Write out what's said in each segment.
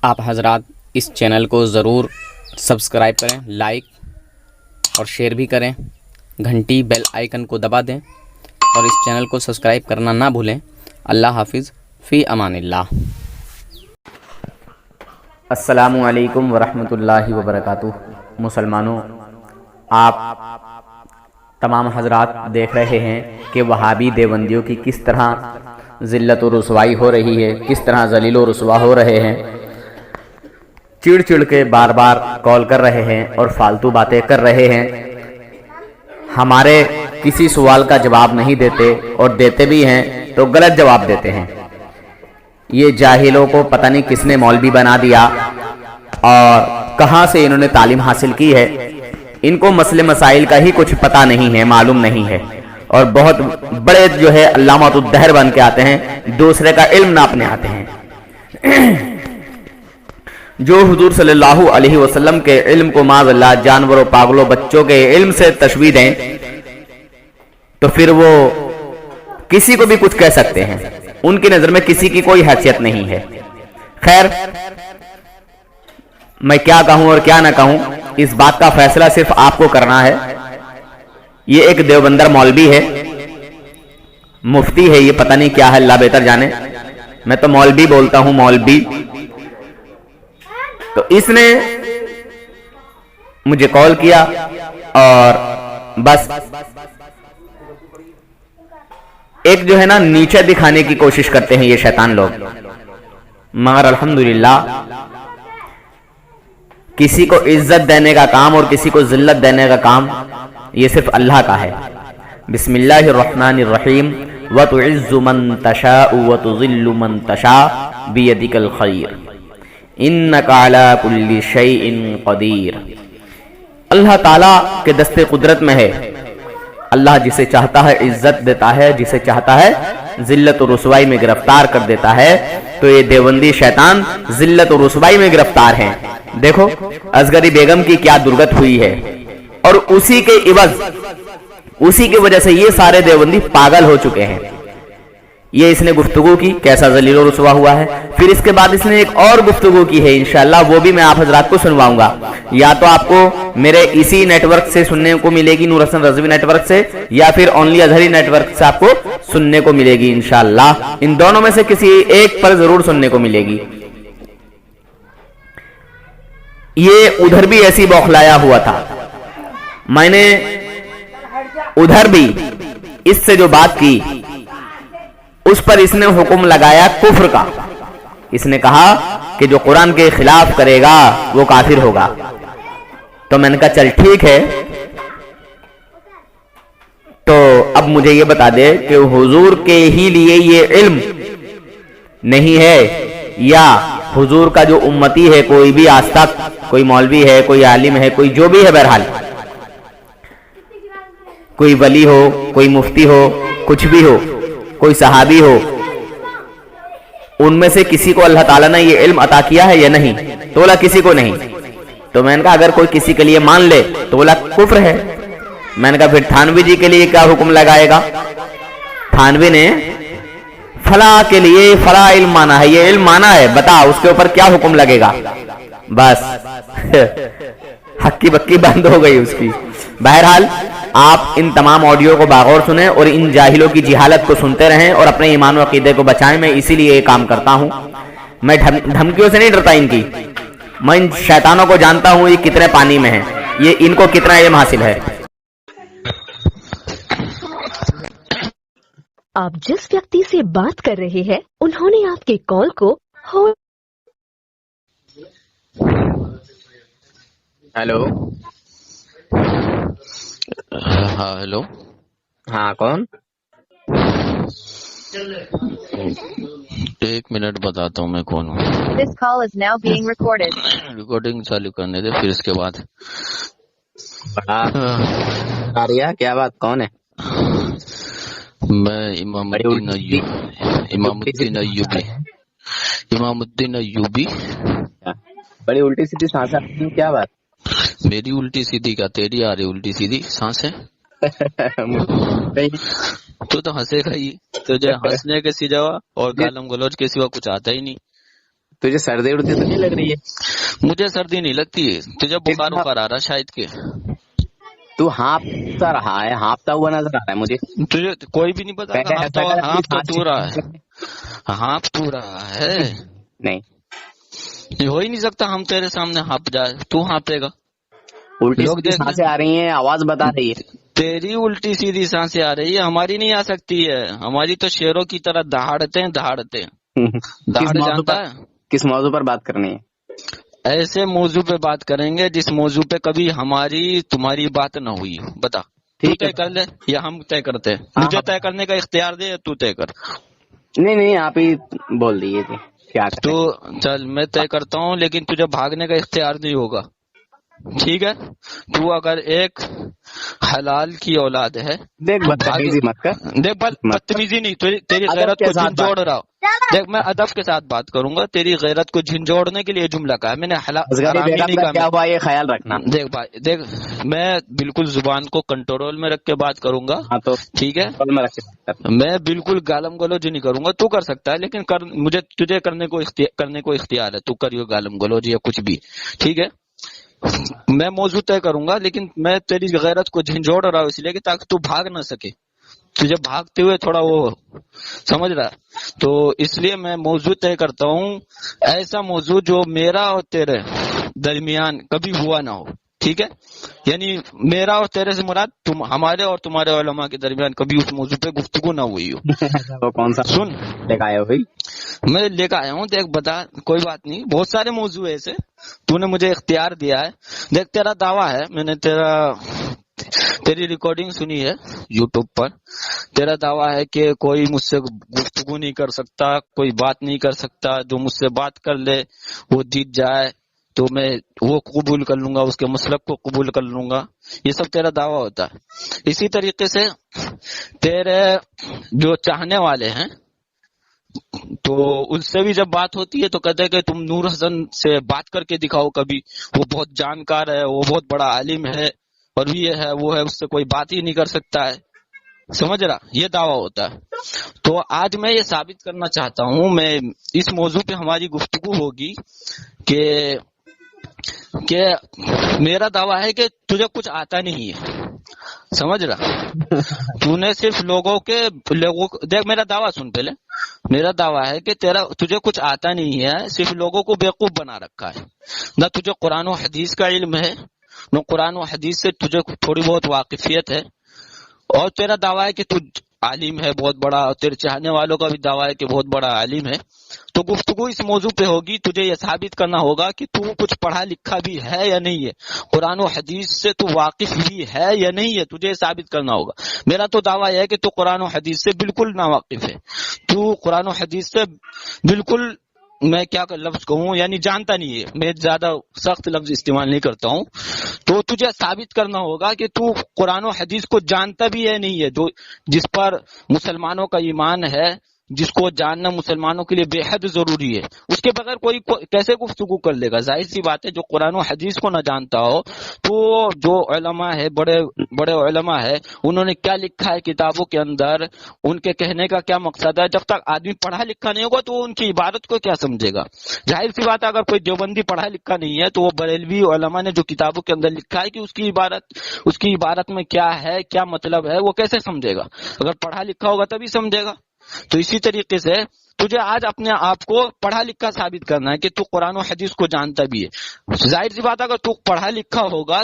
آپ حضرات اس چینل کو ضرور سبسکرائب کریں، لائک اور شیئر بھی کریں، گھنٹی بیل آئیکن کو دبا دیں اور اس چینل کو سبسکرائب کرنا نہ بھولیں۔ اللہ حافظ، فی امان اللہ۔ السلام علیکم ورحمۃ اللہ وبرکاتہ۔ مسلمانوں، آپ تمام حضرات دیکھ رہے ہیں کہ وہابی دیوبندیوں کی کس طرح ذلت و رسوائی ہو رہی ہے، کس طرح ذلیل و رسوا ہو رہے ہیں، چڑ چڑ کے بار بار کال کر رہے ہیں اور فالتو باتیں کر رہے ہیں، ہمارے کسی سوال کا جواب نہیں دیتے اور دیتے بھی ہیں تو غلط جواب دیتے ہیں۔ یہ جاہلوں کو پتہ نہیں کس نے مولوی بنا دیا اور کہاں سے انہوں نے تعلیم حاصل کی ہے، ان کو مسئلے مسائل کا ہی کچھ پتہ نہیں ہے، معلوم نہیں ہے، اور بہت بڑے جو ہے علامات الدہر بن کے آتے ہیں، دوسرے کا علم ناپنے آتے ہیں۔ جو حضور صلی اللہ علیہ وسلم کے علم کو معاذ اللہ جانوروں، پاگلوں، بچوں کے علم سے تشبیہ دیں تو پھر وہ کسی کو بھی کچھ کہہ سکتے ہیں، ان کی نظر میں کسی کی کوئی حیثیت نہیں ہے۔ خیر، میں کیا کہوں اور کیا نہ کہوں، اس بات کا فیصلہ صرف آپ کو کرنا ہے۔ یہ ایک دیوبندر مولوی ہے، مفتی ہے، یہ پتہ نہیں کیا ہے، اللہ بہتر جانے، میں تو مولوی بولتا ہوں، مولوی۔ تو اس نے مجھے کال کیا اور بس ایک جو ہے نا نیچے دکھانے کی کوشش کرتے ہیں یہ شیطان لوگ، مگر الحمدللہ کسی کو عزت دینے کا کام اور کسی کو ذلت دینے کا کام یہ صرف اللہ کا ہے۔ بسم اللہ الرحمن الرحیم، وَتُعِزُّ مَن تَشَاءُ وَتُذِلُّ مَن تَشَاءُ بِيَدِكَ الْخَيْرُ اِنَّكَ عَلَى كُلِّ شَيْءٍ قَدِيرٌ۔ اللہ تعالیٰ کے دست قدرت میں ہے، اللہ جسے چاہتا ہے عزت دیتا ہے، جسے چاہتا ہے ذلت و رسوائی میں گرفتار کر دیتا ہے۔ تو یہ دیوبندی شیطان ذلت و رسوائی میں گرفتار ہیں۔ دیکھو اصغری بیگم کی کیا درگت ہوئی ہے، اور اسی کے عوض، اسی کی وجہ سے یہ سارے دیوبندی پاگل ہو چکے ہیں۔ یہ اس نے گفتگو کی، کیسا ذلیل و رسوا ہوا ہے۔ پھر اس کے بعد اس نے ایک اور گفتگو کی ہے، انشاءاللہ وہ بھی میں آپ حضرات کو سنواؤں گا، یا تو آپ کو میرے اسی نیٹ ورک سے سننے کو ملے گی، نور حسن رضوی نیٹ ورک سے، یا پھر اونلی اظہری نیٹ ورک سے آپ کو سننے کو ملے گی انشاءاللہ۔ ان دونوں میں سے کسی ایک پر ضرور سننے کو ملے گی۔ یہ ادھر بھی ایسی بوکھلایا ہوا تھا، میں نے ادھر بھی اس سے جو بات کی اس پر اس نے حکم لگایا کفر کا۔ اس نے کہا کہ جو قرآن کے خلاف کرے گا وہ کافر ہوگا۔ تو میں نے کہا چل ٹھیک ہے، تو اب مجھے یہ بتا دے کہ حضور کے ہی لیے یہ علم نہیں ہے، یا حضور کا جو امتی ہے، کوئی بھی آج تک کوئی مولوی ہے، کوئی عالم ہے، کوئی جو بھی ہے، بہرحال کوئی ولی ہو، کوئی مفتی ہو، کچھ بھی ہو، کوئی صحابی ہو، ان میں سے کسی کو اللہ تعالیٰ نے یہ علم عطا کیا ہے یا نہیں؟ تو بولا کسی کو نہیں۔ تو میں نے کہا اگر کوئی کسی کے لیے مان لے تو بولا کفر ہے۔ میں نے کہا پھر تھانوی جی کے لیے کیا حکم لگائے گا؟ تھانوی نے فلاں کے لیے فلاں علم مانا ہے، یہ علم مانا ہے، بتا اس کے اوپر کیا حکم لگے گا؟ بس ہکی بکی بند ہو گئی اس کی۔ بہرحال آپ ان تمام آڈیو کو باغور سنیں اور ان جاہلوں کی جہالت کو سنتے رہیں اور اپنے ایمان و عقیدے کو بچائیں۔ میں اسی لیے یہ کام کرتا ہوں، میں دھمکیوں سے نہیں ڈرتا ان کی، میں ان شیطانوں کو جانتا ہوں یہ کتنے پانی میں ہیں، یہ ان کو کتنا علم حاصل ہے۔ آپ جس ویکتی سے بات کر رہے ہیں انہوں نے آپ کے کال کو ہیلو، ہاں ہیلو، ہاں کون؟ ایک منٹ بتاتا ہوں میں کون ہوں۔ This call is now being recorded. Recording چالو کرنے دے، پھر اس کے بعد کیا بات، کون ہے؟ میں امام الدین ایوبی۔ بڑی الٹی سیدھی سانس آتی، کیا بات؟ میری الٹی سیدھی کا تیری آ رہی الٹی سیدھی سانسیں؟ تو ہنسے گا ہی، تجھے ہنسنے کے سوا اور گالم گلوچ کے سوا کچھ آتا ہی نہیں۔ تجھے سردی اڑتی تو نہیں لگ رہی ہے؟ مجھے سردی نہیں لگتی ہے، تجھے بخار وخار آ رہا شاید کے، تو ہانپتا رہا ہے، ہانپتا ہوا نظر آ رہا ہے مجھے. تجھے کوئی بھی نہیں پتا پہلے ایسا کر اپنی ہانپ تو سانس تو رہا چیک ہے، ہانپ تو رہا ہے، نہیں. یہ ہو ہی نہیں سکتا ہم تیرے سامنے ہانپ جائے، تو ہانپے گا. الٹی لوگ سیدھی دیکھ سانسیں آ رہی ہیں، آواز بتا رہی ہے. تیری الٹی سیدھی سانسیں آ رہی ہے، ہماری نہیں آ سکتی ہے، ہماری تو شیروں کی طرح دہاڑتے کس دہاڑ موضوع جانتا پر ہے. کس موضوع پر بات کرنی ہے؟ ایسے موضوع پہ بات کریں گے جس موضوع پہ کبھی ہماری تمہاری بات نہ ہوئی. بتا، تو ٹھیک ہے. طے کر لے یا ہم طے کرتے ہیں؟ ہاں مجھے طے کرنے کا اختیار دے یا تو طے کر. نہیں آپ ہی بول دیجیے تھے کیا تو کریں. چل میں طے کرتا ہوں، لیکن تجھے بھاگنے کا اختیار نہیں ہوگا، ٹھیک ہے؟ تو اگر ایک حلال کی اولاد ہے دیکھ تو بدتمیزی مت کر. دیکھ بدتمیزی نہیں، تیری ادب غیرت کے کو ساتھ جھنجھوڑ رہا ہوں. دیکھ میں ادب کے ساتھ بات کروں گا، تیری غیرت کو جھنجھوڑنے کے لیے جملہ کہا ہے میں نے، اصغری حرامی بیگم نہیں کا کہا کیا میں. ہوا یہ خیال رکھنا. دیکھ بھائی، دیکھ میں بالکل زبان کو کنٹرول میں رکھ کے بات کروں گا، ہاں تو ٹھیک ہے؟ میں رکھ کے بات کر. میں بالکل گالم گلوج نہیں کروں گا، تو کر سکتا ہے لیکن مجھے تجھے کرنے کو اختیار ہے، تو کریو گالم گلوج یا کچھ بھی، ٹھیک ہے؟ میں موضوع طے کروں گا لیکن میں تیری غیرت کو جھنجھوڑ رہا ہوں اس لیے کہ تاکہ تو بھاگ نہ سکے، تجھے بھاگتے ہوئے تھوڑا وہ سمجھ رہا ہے. تو اس لیے میں موضوع طے کرتا ہوں، ایسا موضوع جو میرا اور تیرے درمیان کبھی ہوا نہ ہو، ٹھیک ہے؟ یعنی میرا اور تیرے سے مراد ہمارے اور تمہارے علماء کے درمیان کبھی اس موضوع پہ گفتگو نہ ہوئی ہو. وہ کون سا سن، لے کے آئے ہو بھائی؟ میں لے کے آیا ہوں، دیکھ بتا، کوئی بات نہیں، بہت سارے موضوع ایسے تو نے مجھے اختیار دیا ہے. دیکھ تیرا دعویٰ ہے، میں نے تیری ریکارڈنگ سنی ہے یوٹیوب پر، تیرا دعویٰ ہے کہ کوئی مجھ سے گفتگو نہیں کر سکتا، کوئی بات نہیں کر سکتا، جو مجھ سے بات کر لے وہ جیت جائے تو میں وہ قبول کر لوں گا، اس کے مسلک کو قبول کر لوں گا، یہ سب تیرا دعویٰ ہوتا ہے. اسی طریقے سے تیرے جو چاہنے والے ہیں تو ان سے بھی جب بات ہوتی ہے تو کہتے ہیں کہ تم نور حسن سے بات کر کے دکھاؤ کبھی، وہ بہت جانکار ہے، وہ بہت بڑا عالم ہے، اور یہ ہے وہ ہے، اس سے کوئی بات ہی نہیں کر سکتا ہے. سمجھ رہا؟ یہ دعویٰ ہوتا ہے. تو آج میں یہ ثابت کرنا چاہتا ہوں، میں اس موضوع پہ ہماری گفتگو ہوگی کہ میرا دعویٰ ہے کہ تجھے کچھ آتا نہیں ہے. سمجھ رہا؟ تو نے صرف لوگوں دیکھ میرا دعویٰ سن پہلے. میرا دعویٰ ہے کہ تجھے کچھ آتا نہیں ہے، صرف لوگوں کو بیوقوف بنا رکھا ہے. نہ تجھے قرآن و حدیث کا علم ہے، نہ قرآن و حدیث سے تجھے تھوڑی بہت واقفیت ہے، اور تیرا دعویٰ ہے کہ تو عالم ہے بہت بڑا، اور تیرے چاہنے والوں کا بھی دعویٰ ہے کہ بہت بڑا عالم ہے. تو گفتگو اس موضوع پہ ہوگی، تجھے یہ ثابت کرنا ہوگا کہ تو کچھ پڑھا لکھا بھی ہے یا نہیں ہے، قرآن و حدیث سے تو واقف بھی ہے یا نہیں ہے، تجھے یہ ثابت کرنا ہوگا. میرا تو دعویٰ یہ ہے کہ تو قرآن و حدیث سے بالکل نا واقف ہے، تو قرآن و حدیث سے بالکل، میں کیا لفظ کہوں، یعنی جانتا نہیں ہے، میں زیادہ سخت لفظ استعمال نہیں کرتا ہوں. تو تجھے ثابت کرنا ہوگا کہ تو قرآن و حدیث کو جانتا بھی ہے نہیں ہے، جو جس پر مسلمانوں کا ایمان ہے، جس کو جاننا مسلمانوں کے لیے بے حد ضروری ہے، اس کے بغیر کوئی کیسے گفتگو کر لے گا؟ ظاہر سی بات ہے، جو قرآن و حدیث کو نہ جانتا ہو تو جو علماء ہے، بڑے بڑے علماء ہے، انہوں نے کیا لکھا ہے کتابوں کے اندر، ان کے کہنے کا کیا مقصد ہے، جب تک آدمی پڑھا لکھا نہیں ہوگا تو وہ ان کی عبارت کو کیا سمجھے گا؟ ظاہر سی بات ہے، اگر کوئی دیوبندی پڑھا لکھا نہیں ہے تو وہ بریلوی علماء نے جو کتابوں کے اندر لکھا ہے کہ اس کی عبارت میں کیا ہے، کیا مطلب ہے، وہ کیسے سمجھے گا؟ اگر پڑھا لکھا ہوگا تبھی سمجھے گا. تو اسی طریقے سے تجھے آج اپنے آپ کو پڑھا لکھا ثابت کرنا ہے کہ تو قرآن و حدیث کو جانتا بھی ہے. ظاہر سی بات ہے، اگر تو پڑھا لکھا ہوگا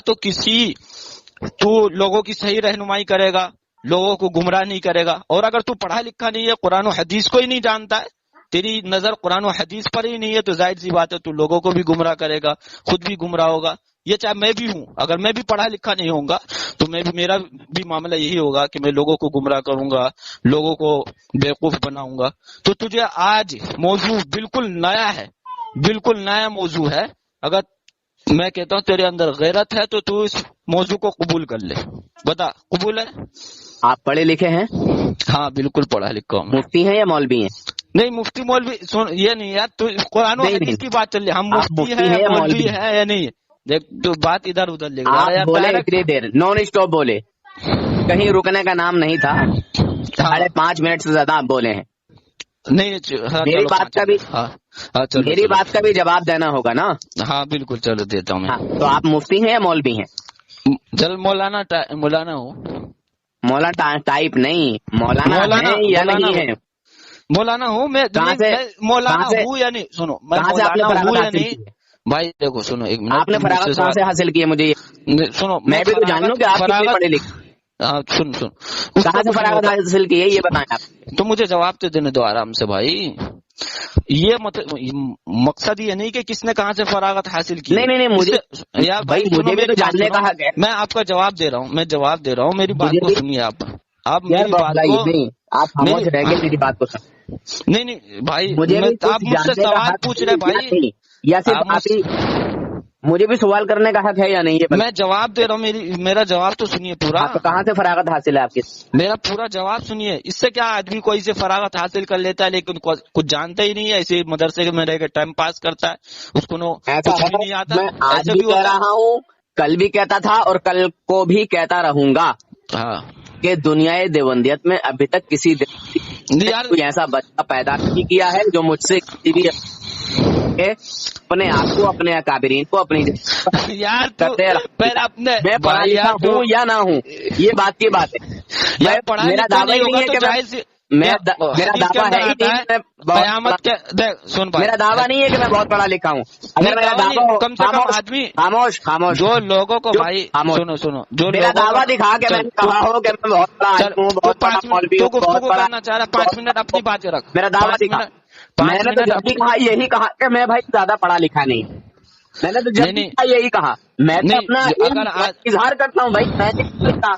تو لوگوں کی صحیح رہنمائی کرے گا، لوگوں کو گمراہ نہیں کرے گا. اور اگر تو پڑھا لکھا نہیں ہے، قرآن و حدیث کو ہی نہیں جانتا ہے، تیری نظر قرآن و حدیث پر ہی نہیں ہے، تو ظاہر سی بات ہے تو لوگوں کو بھی گمراہ کرے گا، خود بھی گمراہ ہوگا. یہ چاہے میں بھی ہوں، اگر میں بھی پڑھا لکھا نہیں ہوں گا تو میرا بھی معاملہ یہی ہوگا کہ میں لوگوں کو گمراہ کروں گا، لوگوں کو بیوقوف بناؤں گا. تو تجھے آج موضوع بالکل نیا ہے، بالکل نیا موضوع ہے. اگر میں کہتا ہوں تیرے اندر غیرت ہے تو اس موضوع کو قبول کر لے. بتا، قبول ہے؟ آپ پڑھے لکھے ہیں؟ ہاں بالکل پڑھا لکھا ہوں. مفتی ہیں یا مولوی ہیں؟ نہیں مفتی مولوی یہ نہیں یار، تو قرآن و حدیث کی بات چل رہی ہے، ہم مفتی ہیں یا مولوی ہے یا نہیں. دیکھ تو بات ادھر ادھر لے آپ بولے اتنی دیر نان اسٹاپ بولے، کہیں رکنے کا نام نہیں تھا. 5.5 منٹ سے زیادہ آپ بولے ہیں. نہیں ہاں میری چلو بات کا بھی ہاں ہاں چلو میری چلو، بات کا بھی جواب دینا ہوگا نا. ہاں بالکل چلو دیتا ہوں ہاں میں. تو آپ مفتی ہیں یا مولوی ہیں؟ چل مولانا ہوں. مولانا ٹائپ نہیں، مولانا ہے یا نہیں ہے؟ مولانا ہوں میں. کہاں سے مولانا کہاں سے ہوں یا نہیں، سنو میں کہاں سے آپ نے مولانا ہوں فراغت یا حاصل نہیں. کی ہے؟ بھائی دیکھو سنو ایک منٹ، آپ نے تم مجھ فراغت سے کہاں سے سوال حاصل کی ہے مجھے سنو. میں بھی تو جان لوں کہ آپ کتنے پڑھے لکھے. ہاں سن اس کہاں کا سے کچھ نہیں فراغت ہوتا. حاصل کی ہے یہ بتائیں آپ. تو مجھے جواب تو دینے دو آرام سے بھائی. یہ مقصد یہ نہیں کہ کس نے کہاں سے فراغت حاصل کی. نہیں اس مجھے سے یار بھائی سنو مجھے بھی میری تو بات جاننے سنو. کا حق ہے. میں آپ کا جواب دے رہا ہوں میری بات مجھے کو بھی سنیے آپ یار میری بات کو. نہیں آپ خاموش رہ گئے میری بات کو سن. نہیں بھائی مجھے بھی آپ کچھ مجھ سے جاننے کا سوال حق پوچھ ہے رہے یا بھائی. نہیں، یا صرف آپ آپ ہی مجھے بھی سوال کرنے کا حق ہے یا نہیں یہ میں جواب دے رہا ہوں. میرا جواب تو سنیے پورا. آپ کو کہاں سے فراغت حاصل ہے آپ کی؟ میرا پورا جواب سنیے. اس سے کیا آدمی کوئی سے فراغت حاصل کر لیتا ہے لیکن کچھ جانتا ہی نہیں ہے، ایسے مدرسے میں رہ کے ٹائم پاس کرتا ہے، اس کو ایسا کچھ ہے، بھی نہیں آتا. میں آج ایسے بھی بھی کہہ ہوتا رہا ہوں، کل بھی کہتا تھا اور کل کو بھی کہتا رہوں گا ہے. ہاں کہ دنیا دیوندیت میں ابھی تک کسی نے یار کوئی ایسا بچہ پیدا نہیں کیا ہے جو مجھ سے کسی بھی اپنے آپ کو، اپنے اکابرین کو اپنی یار تو کرتے پہلے اپنے میں پڑھا بھائی لکھا یار تو ہوں یا نہ ہوں یہ بات کی بات ہے. یار پڑھا میرا لکھا دعویٰ نہیں ہی ہوگا ہے تو کہ جاہل سے میرا حدیث کے دعویٰ اندر ہے ہی آتا نہیں ہے کہ میں بہت قیامت کے دیکھ سن بھائی. میرا دعویٰ نہیں ہے کہ میں بہت پڑھا لکھا ہوں. اگر نہیں میرا دعویٰ دعویٰ نہیں، ہو، کم سے کم آدمی خاموش جو لوگوں کو جو بھائی خاموش سنو جو میرا لوگوں دعویٰ دکھا کہ میں چل نے کہا ہو کہ میں بہت بڑا چل عالم ہوں، تو بہت بڑا 5 منٹ مولوی تو ہوں، بہت گفتگو بڑا کرنا چاہ رہا 5 منٹ اپنی بات رکھ. میرا دعویٰ 5 دکھا. منٹ میں 5 نے تو منٹ جب بھی اپنی کہا یہی کہا کہ میں بھائی زیادہ پڑھا لکھا نہیں. میں نے تو جب بھی نہیں کہا یہی کہا. میں تو اپنا نہیں علم اگر اظہار کرتا ہوں بھائی. میں نہیں لکھتا،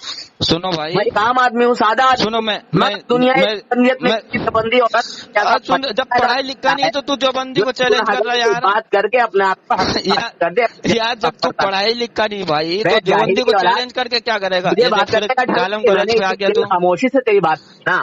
سنو بھائی میں ایک عام آدمی ہوں، سادہ آدمی سنو ہوں. میں دنیا میں بندی عورت کیسا سن جب پڑھائی لکھا نہیں تو جو بندی کو چیلنج کر رہا ہے یار. بات کر کے اپنے آپ کو کر دے. یار جب تو پڑھائی لکھا نہیں بھائی تو میں جاہل دیوبندی کو کی اولاد، چیلنج کر کے کیا کرے گا. مجھے یہ بات دیکھ کرنے کا ڈھنگ گالم ہے. میں گلوچ نے پہ آ گیا تو خاموشی سے تیری بات نا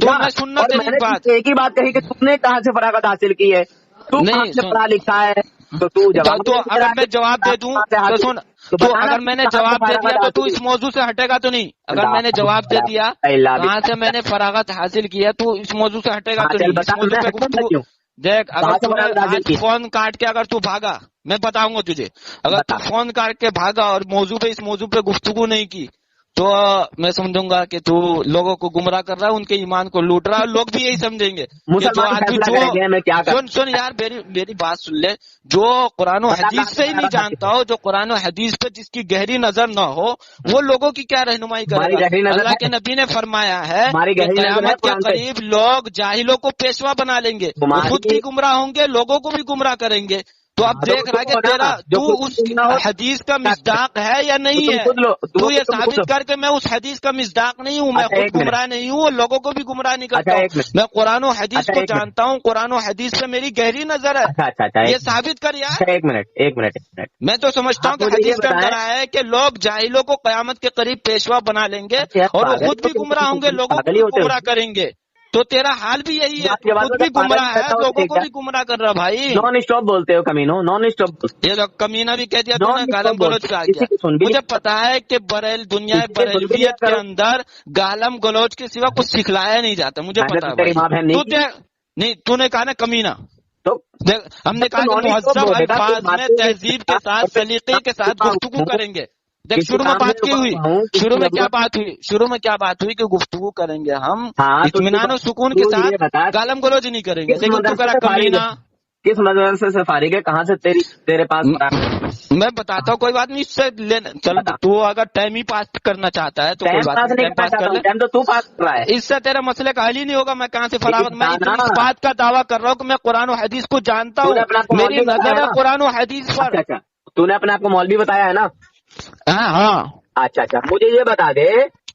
میں سننا اور میں تیری نے بات. ایک ہی بات کہی کہ تم نے کہاں سے فراغت حاصل کی ہے، تو کہاں نہیں سے سن پڑھا لکھا ہے، تو تو جواب تو اگر میں جواب دے دوں تو سن تو بتانا اگر میں نے کہاں سے جواب دے دیا فراغت تو حاصل اس موضوع سے ہٹے گا تو نہیں. اگر میں نے جواب دے دیا کہاں سے میں نے فراغت حاصل کیا تو اس موضوع سے ہٹے گا تو نہیں. اس موضوع پہ گفتگو دیکھ. اگر تو نے آج فون کاٹ کے اگر تو بھاگا میں بتاؤں گا تجھے. اگر تو فون کاٹ کے بھاگا اور اس موضوع پہ گفتگو نہیں کی تو میں سمجھوں گا کہ تو لوگوں کو گمراہ کر رہا ہے، ان کے ایمان کو لوٹ رہا ہے. لوگ بھی یہی سمجھیں گے کہ جو آدمی سن یار میری بات سن لے. جو قرآن و حدیث سے ہی نہیں جانتا ہو، جو قرآن و حدیث پہ جس کی گہری نظر نہ ہو، وہ لوگوں کی کیا رہنمائی کرے گا. اللہ کے نبی نے فرمایا ہے کہ قیامت کے قریب لوگ جاہلوں کو پیشوا بنا لیں گے، وہ خود بھی گمراہ ہوں گے، لوگوں کو بھی گمراہ کریں گے. تو اب دیکھ رہا ہے کہ تیرا تو اس حدیث کا مصداق ہے یا نہیں ہے. تو یہ ثابت کر کے میں اس حدیث کا مصداق نہیں ہوں، میں خود گمراہ نہیں ہوں اور لوگوں کو بھی گمراہ نہیں کرتا ہوں. میں قرآن و حدیث کو جانتا ہوں، قرآن و حدیث پہ میری گہری نظر ہے. یہ ثابت کر یار. ایک منٹ میں تو سمجھتا ہوں کہ حدیث کے اندر آیا ہے کہ لوگ جاہلوں کو قیامت کے قریب پیشوا بنا لیں گے اور وہ خود بھی گمراہ ہوں گے، لوگوں کو بھی گمراہ کریں گے. تو تیرا حال بھی یہی ہے، خود بھی گمراہ ہے، لوگوں کو بھی گمراہ کر رہا بھائی. نان اسٹاپ بولتے ہو کمینو، نان اسٹاپ. یہ جو کمینہ بھی کہہ دیا تو نے گالم گلوچ پہ آ گیا. مجھے پتا ہے کہ دنیا بریلویت کے اندر گالم گلوچ کے سوا کچھ سکھلایا نہیں جاتا. مجھے پتا ہے بھائی. نہیں تو نے کہا نا کمینہ. ہم نے کہا کہ مہذب الفاظ میں تہذیب کے ساتھ سلیقے کے ساتھ گفتگو کریں گے. دیکھ شروع میں بات کی ہوئی، شروع میں کیا بات ہوئی کہ گفتگو کریں گے ہم اطمینان و سکون کے ساتھ، گالم گلوچ نہیں کریں گے. لیکن تو کرا کمینہ. کس مدرسے سے فارغ ہے، کہاں سے تیرے پاس؟ میں بتاتا ہوں، کوئی بات نہیں. اس سے چلو تو اگر ٹائم ہی پاس کرنا چاہتا ہے تو کوئی بات نہیں، ٹائم پاس کر لے. تو پاس کر رہا ہے، اس سے تیرے مسئلے کا حل ہی نہیں ہوگا. میں کہاں سے فراغت، میں اس بات کا دعویٰ کر رہا ہوں کہ میں قرآن و حدیث کو جانتا ہوں، میری نظر ہے قرآن و حدیث پر. تو نے اپنے آپ کو مولوی بتایا ہے نا؟ ہاں. اچھا مجھے یہ بتا دے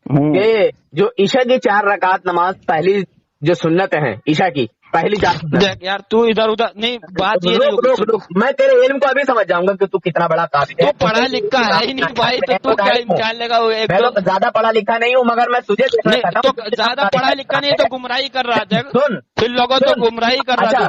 کہ جو عشاء کی 4 رکعت نماز پہلی جو سنت ہے عشاء کی پہلی 4 سنت، یار تو ادھر نہیں بات یہ نہیں ہوگی. میں تیرے علم کو ابھی سمجھ جاؤں گا کہ تو کتنا بڑا قابل ہے. تو پڑھا لکھا ہے ہی نہیں بھائی، تو کیا امکان لے گا. میں تو زیادہ پڑھا لکھا نہیں ہوں، مگر میں تجھے تو زیادہ پڑھا لکھا نہیں تو گمراہی کر رہا تھا. سن پھر لوگوں تو گمراہی کر رہا تھا.